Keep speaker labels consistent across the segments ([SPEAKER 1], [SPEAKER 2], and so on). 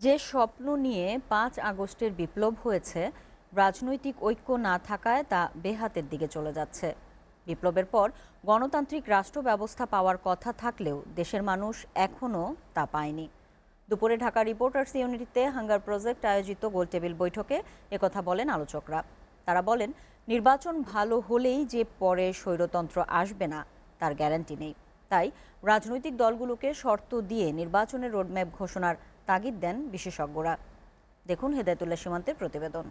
[SPEAKER 1] যে স্বপ্ন নিয়ে ৫ আগস্টের বিপ্লব হয়েছে, রাজনৈতিক ঐক্য না থাকায় তা বেহাতের দিকে চলে যাচ্ছে। বিপ্লবের পর গণতান্ত্রিক রাষ্ট্র ব্যবস্থা পাওয়ার কথা থাকলেও দেশের মানুষ এখনও তা পায়নি। দুপুরে ঢাকা রিপোর্টার্স ইউনিটিতে হাঙ্গার প্রজেক্ট আয়োজিত গোলটেবিল বৈঠকে একথা বলেন আলোচকরা। তারা বলেন, নির্বাচন ভালো হলেই যে পরে স্বৈরতন্ত্র আসবে না তার গ্যারান্টি নেই। তাই রাজনৈতিক দলগুলোকে শর্ত দিয়ে নির্বাচনের রোডম্যাপ ঘোষণার তাগিদ দেন বিশেষজ্ঞরা। দেখুন হেদায়েতুল্লাহ সীমান্তের প্রতিবেদন।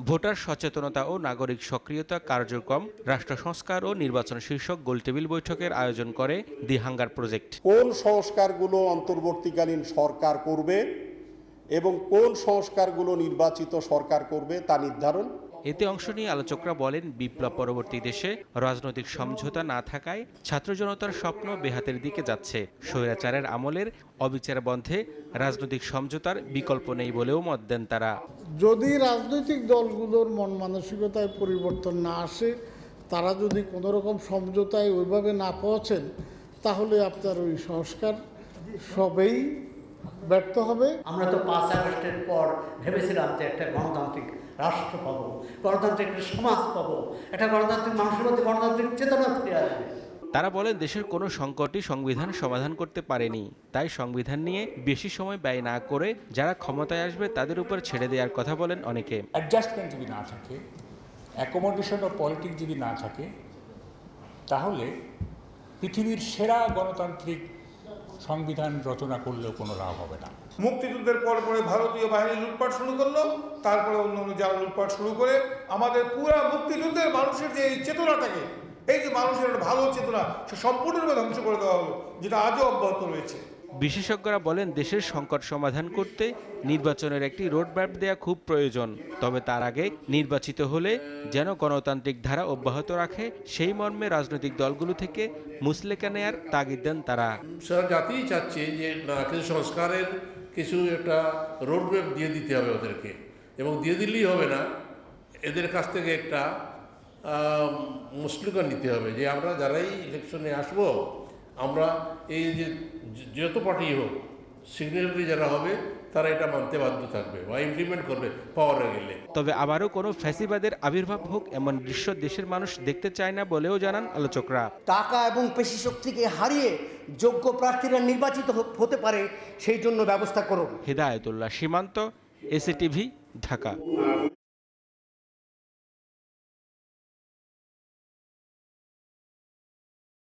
[SPEAKER 2] ভোটার সচেতনতা ও নাগরিক সক্রিয়তা কার্যক্রম, রাষ্ট্র সংস্কার ও নির্বাচন শীর্ষক গোলটেবিল বৈঠকের আয়োজন করে দি হাঙ্গার প্রজেক্ট।
[SPEAKER 3] কোন সংস্কারগুলো অন্তর্বর্তীকালীন সরকার করবে এবং কোন সংস্কারগুলো নির্বাচিত সরকার করবে তা নির্ধারণ।
[SPEAKER 2] এতে অংশ নিয়ে আলোচকরা বলেন, বিপ্লব পরবর্তী দেশে রাজনৈতিক সমঝোতা না থাকায় ছাত্র জনতার স্বপ্ন বেহাতের দিকে যাচ্ছে। স্বৈরাচারের আমলের অবিচার বন্ধে রাজনৈতিক সমঝোতার বিকল্প নেই বলেও মত দেন তারা।
[SPEAKER 4] যদি রাজনৈতিক দলগুলোর মন মানসিকতায় পরিবর্তন না আসে, তারা যদি কোনো রকম সমঝোতায় ওইভাবে না পৌঁছেন, তাহলে আপনার ওই সংস্কার সবেই ব্যর্থ হবে।
[SPEAKER 5] আমরা তো ৫ আগস্টের পর ভেবেছিলাম যে একটা গণতান্ত্রিক রাষ্ট্র পাবো, গণতান্ত্রিক সমাজ পাবো, একটা গণতান্ত্রিক মানুষের মধ্যে গণতান্ত্রিক চেতনা ফিরে আসবে।
[SPEAKER 2] তারা বলেন, দেশের কোনো সংকটই সংবিধান সমাধান করতে পারেনি। তাই সংবিধান নিয়ে বেশি সময় ব্যয় না করে যারা ক্ষমতায় আসবে তাদের উপর ছেড়ে দেওয়ার কথা বলেন অনেকে।
[SPEAKER 6] অ্যাডজাস্টমেন্ট যদি না থাকে, অ্যাকোমোডেশন ও পলিটিক্স যদি না থাকে, তাহলে পৃথিবীর সেরা গণতান্ত্রিক সংবিধান রচনা করলেও কোনো লাভ হবে না।
[SPEAKER 7] মুক্তিযুদ্ধের পরে ভারতীয় বাহিনী লুটপাট শুরু করলো, তারপরে অন্য যারা লুটপাট শুরু করে আমাদের পুরা মুক্তিযুদ্ধের মানুষের যে এই চেতনাটাকে, এই যে মানুষের ভালো চেতনা, সে সম্পূর্ণরূপে ধ্বংস করে দেওয়া হলো, যেটা আজও অব্যাহত রয়েছে।
[SPEAKER 2] বিশেষজ্ঞরা বলেন, দেশের সংকট সমাধান করতে নির্বাচনের একটি রোডম্যাপ দেওয়া খুব প্রয়োজন। তবে তার আগে নির্বাচিত হলে যেন গণতান্ত্রিক ধারা অব্যাহত রাখে সেই মর্মে রাজনৈতিক দলগুলো থেকে মুসলেকা নেয়ার তাগিদ দেন তারা।
[SPEAKER 8] সারা জাতিই চাচ্ছে যে না, কিছু সংস্কারের কিছু একটা রোডম্যাপ দিয়ে দিতে হবে ওদেরকে, এবং দিয়ে দিলেই হবে না, এদের কাছ থেকে একটা মুসলিকা নিতে হবে যে আমরা যারাই ইলেকশনে আসব, আমরা এই যে যত পার্টি হোক, সিগনেচারি যারা হবে তারা এটা মানতে বাধ্য থাকবে বা ইমপ্লিমেন্ট করবে পাওয়ারে গেলে।
[SPEAKER 2] তবে আবারও কোনো ফ্যাসিবাদের আবির্ভাব হোক এমন দৃশ্য দেশের মানুষ দেখতে চায় না বলেও জানান আলোচকরা।
[SPEAKER 5] টাকা এবং পেশি শক্তিকে হারিয়ে যোগ্য প্রার্থীরা নির্বাচিত হতে পারে, সেই জন্য ব্যবস্থা করুন।
[SPEAKER 2] হেদায়েতুল্লাহ সীমান্ত, এসএটিভি, ঢাকা।